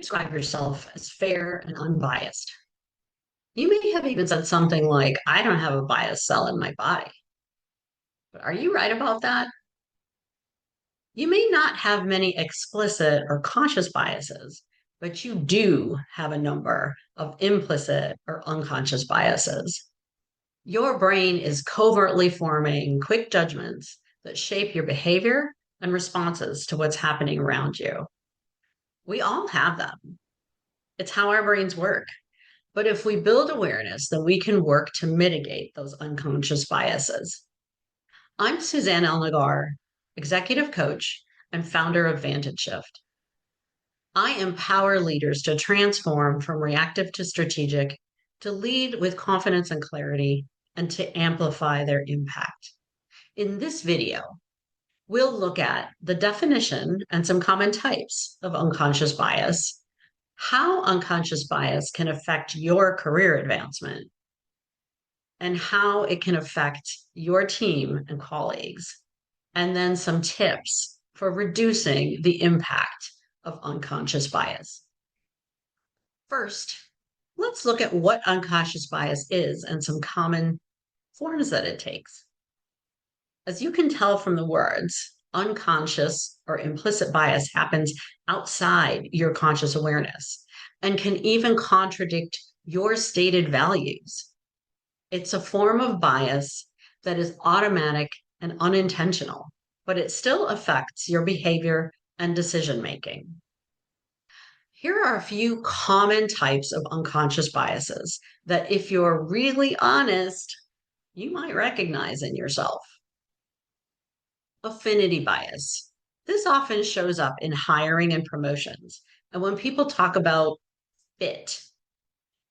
describe yourself as fair and unbiased. You may have even said something like, I don't have a biased cell in my body. But are you right about that? You may not have many explicit or conscious biases, but you do have a number of implicit or unconscious biases. Your brain is covertly forming quick judgments that shape your behavior and responses to what's happening around you. We all have them. It's how our brains work. But if we build awareness, then we can work to mitigate those unconscious biases. I'm Suzanne ElNeggar, executive coach and founder of Vantage Shift. I empower leaders to transform from reactive to strategic, to lead with confidence and clarity, and to amplify their impact. In this video, we'll look at the definition and some common types of unconscious bias, how unconscious bias can affect your career advancement, and how it can affect your team and colleagues, and then some tips for reducing the impact of unconscious bias. First, let's look at what unconscious bias is and some common forms that it takes. As you can tell from the words, unconscious or implicit bias happens outside your conscious awareness and can even contradict your stated values. It's a form of bias that is automatic and unintentional, but it still affects your behavior and decision making. Here are a few common types of unconscious biases that, if you're really honest, you might recognize in yourself. Affinity bias. This often shows up in hiring and promotions. And when people talk about fit,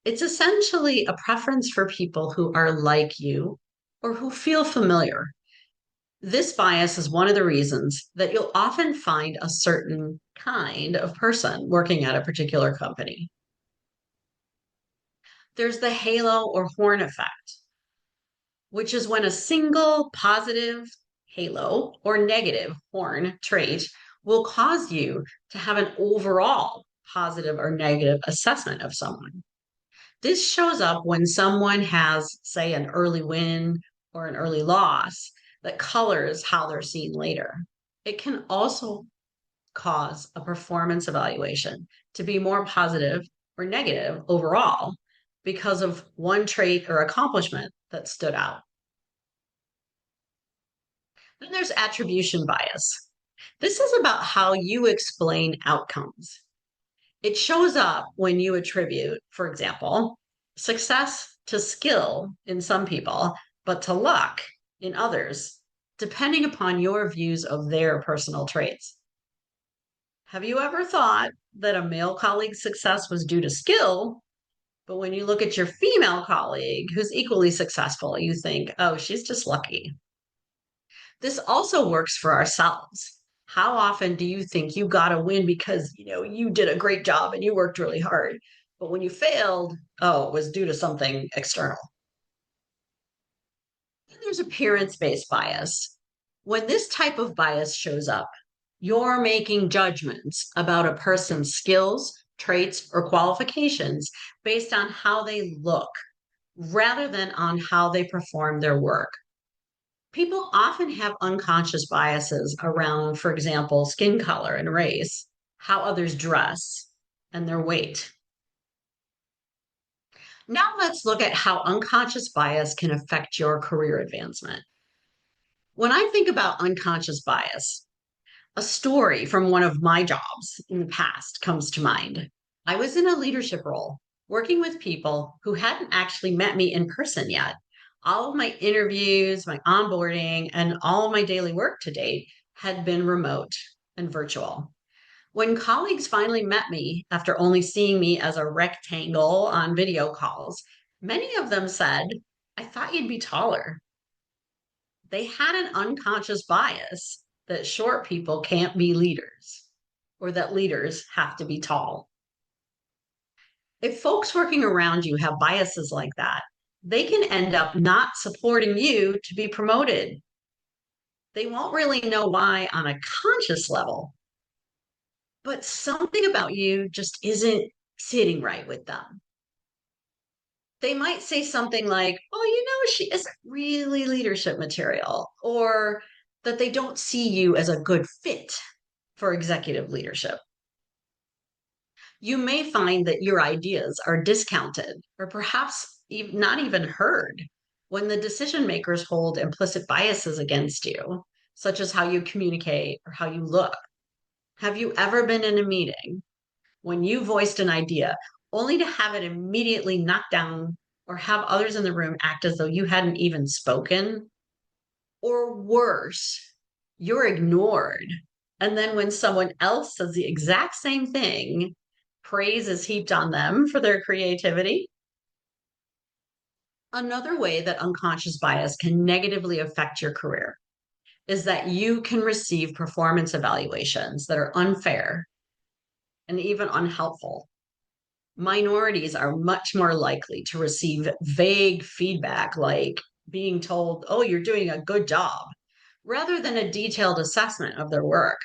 it's essentially a preference for people who are like you or who feel familiar. This bias is one of the reasons that you'll often find a certain kind of person working at a particular company. There's the halo or horn effect, which is when a single positive halo or negative horn trait will cause you to have an overall positive or negative assessment of someone. This shows up when someone has, say, an early win or an early loss that colors how they're seen later. It can also cause a performance evaluation to be more positive or negative overall because of one trait or accomplishment that stood out. Then there's attribution bias. This is about how you explain outcomes. It shows up when you attribute, for example, success to skill in some people, but to luck in others, depending upon your views of their personal traits. Have you ever thought that a male colleague's success was due to skill, but when you look at your female colleague who's equally successful, you think, oh, she's just lucky? This also works for ourselves. How often do you think you got a win because, you did a great job and you worked really hard, but when you failed, oh, it was due to something external? Then there's appearance-based bias. When this type of bias shows up, you're making judgments about a person's skills, traits, or qualifications based on how they look rather than on how they perform their work. People often have unconscious biases around, for example, skin color and race, how others dress, and their weight. Now let's look at how unconscious bias can affect your career advancement. When I think about unconscious bias, a story from one of my jobs in the past comes to mind. I was in a leadership role, working with people who hadn't actually met me in person yet. All of my interviews, my onboarding, and all of my daily work to date had been remote and virtual. When colleagues finally met me after only seeing me as a rectangle on video calls, many of them said, I thought you'd be taller. They had an unconscious bias that short people can't be leaders or that leaders have to be tall. If folks working around you have biases like that, they can end up not supporting you to be promoted. They won't really know why on a conscious level. but something about you just isn't sitting right with them. They might say something like, "Oh, she isn't really leadership material," or that they don't see you as a good fit for executive leadership. You may find that your ideas are discounted or perhaps not even heard when the decision makers hold implicit biases against you, such as how you communicate or how you look. Have you ever been in a meeting when you voiced an idea only to have it immediately knocked down or have others in the room act as though you hadn't even spoken? Or worse, you're ignored. And then when someone else says the exact same thing, praise is heaped on them for their creativity. Another way that unconscious bias can negatively affect your career is that you can receive performance evaluations that are unfair and even unhelpful. Minorities are much more likely to receive vague feedback like being told, "Oh, you're doing a good job," rather than a detailed assessment of their work.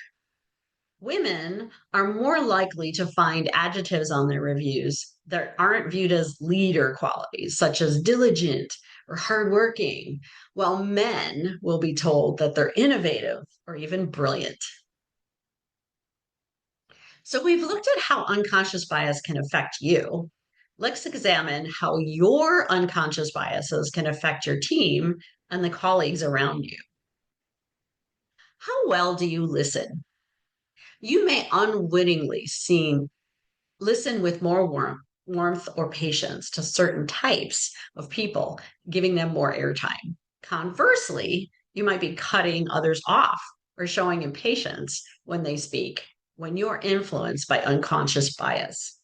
Women are more likely to find adjectives on their reviews that aren't viewed as leader qualities, such as diligent or hardworking, while men will be told that they're innovative or even brilliant. So, we've looked at how unconscious bias can affect you. Let's examine how your unconscious biases can affect your team and the colleagues around you. How well do you listen? You may unwittingly listen with more warmth or patience to certain types of people, giving them more airtime. Conversely, you might be cutting others off or showing impatience when they speak, when you're influenced by unconscious bias.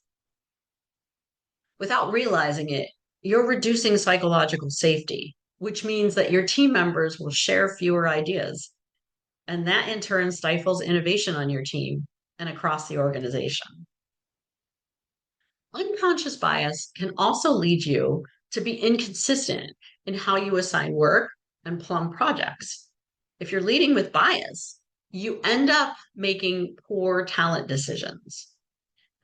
Without realizing it, you're reducing psychological safety, which means that your team members will share fewer ideas. And that in turn stifles innovation on your team and across the organization. Unconscious bias can also lead you to be inconsistent in how you assign work and plum projects. If you're leading with bias, you end up making poor talent decisions.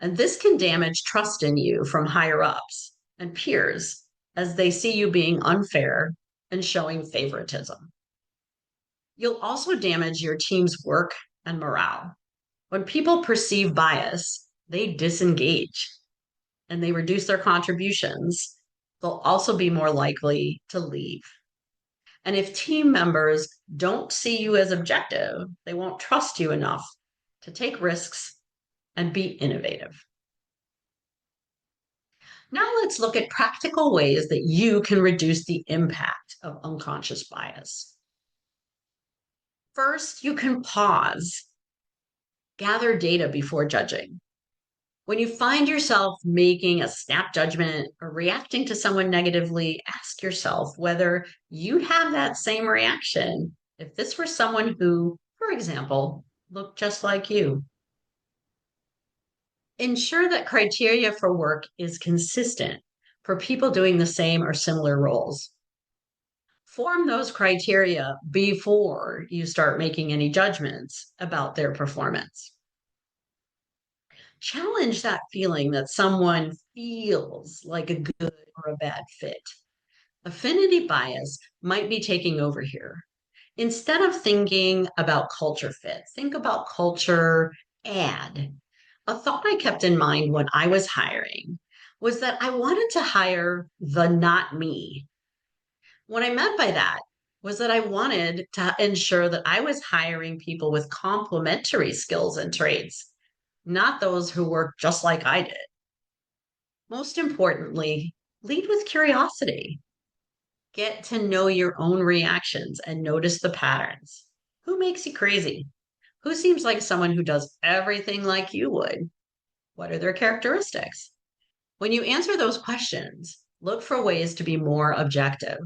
And this can damage trust in you from higher ups and peers as they see you being unfair and showing favoritism. You'll also damage your team's work and morale. When people perceive bias, they disengage and they reduce their contributions. They'll also be more likely to leave. And if team members don't see you as objective, they won't trust you enough to take risks and be innovative. Now let's look at practical ways that you can reduce the impact of unconscious bias. First, you can pause, gather data before judging. When you find yourself making a snap judgment or reacting to someone negatively, ask yourself whether you'd have that same reaction if this were someone who, for example, looked just like you. Ensure that criteria for work is consistent for people doing the same or similar roles. Form those criteria before you start making any judgments about their performance. Challenge that feeling that someone feels like a good or a bad fit. Affinity bias might be taking over here. Instead of thinking about culture fit, think about culture add. A thought I kept in mind when I was hiring was that I wanted to hire the not me. What I meant by that was that I wanted to ensure that I was hiring people with complementary skills and traits, not those who work just like I did. Most importantly, lead with curiosity. Get to know your own reactions and notice the patterns. Who makes you crazy? Who seems like someone who does everything like you would? What are their characteristics? When you answer those questions, look for ways to be more objective.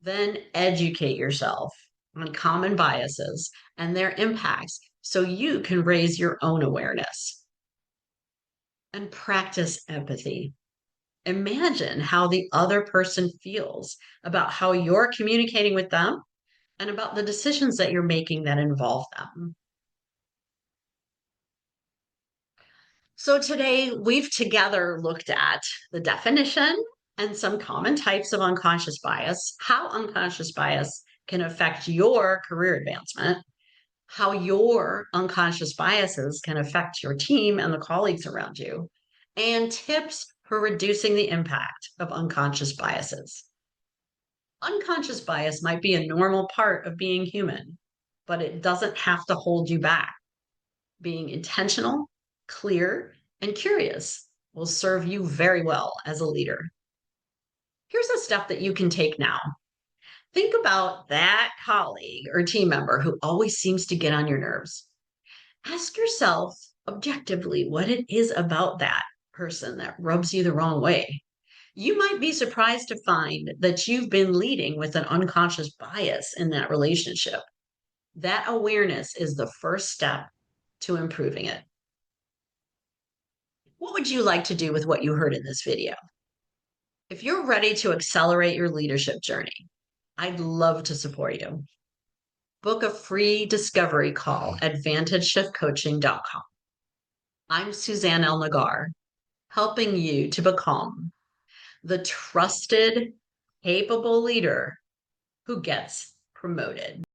Then educate yourself on common biases and their impacts so you can raise your own awareness. And practice empathy. Imagine how the other person feels about how you're communicating with them and about the decisions that you're making that involve them. So today we've together looked at the definition and some common types of unconscious bias, how unconscious bias can affect your career advancement, how your unconscious biases can affect your team and the colleagues around you, and tips for reducing the impact of unconscious biases. Unconscious bias might be a normal part of being human, but it doesn't have to hold you back. Being intentional, clear, and curious will serve you very well as a leader. Here's a step that you can take now. Think about that colleague or team member who always seems to get on your nerves. Ask yourself objectively what it is about that person that rubs you the wrong way. You might be surprised to find that you've been leading with an unconscious bias in that relationship. That awareness is the first step to improving it. What would you like to do with what you heard in this video? If you're ready to accelerate your leadership journey, I'd love to support you. Book a free discovery call at vantageshiftcoaching.com. I'm Suzanne ElNeggar, helping you to become the trusted, capable leader who gets promoted.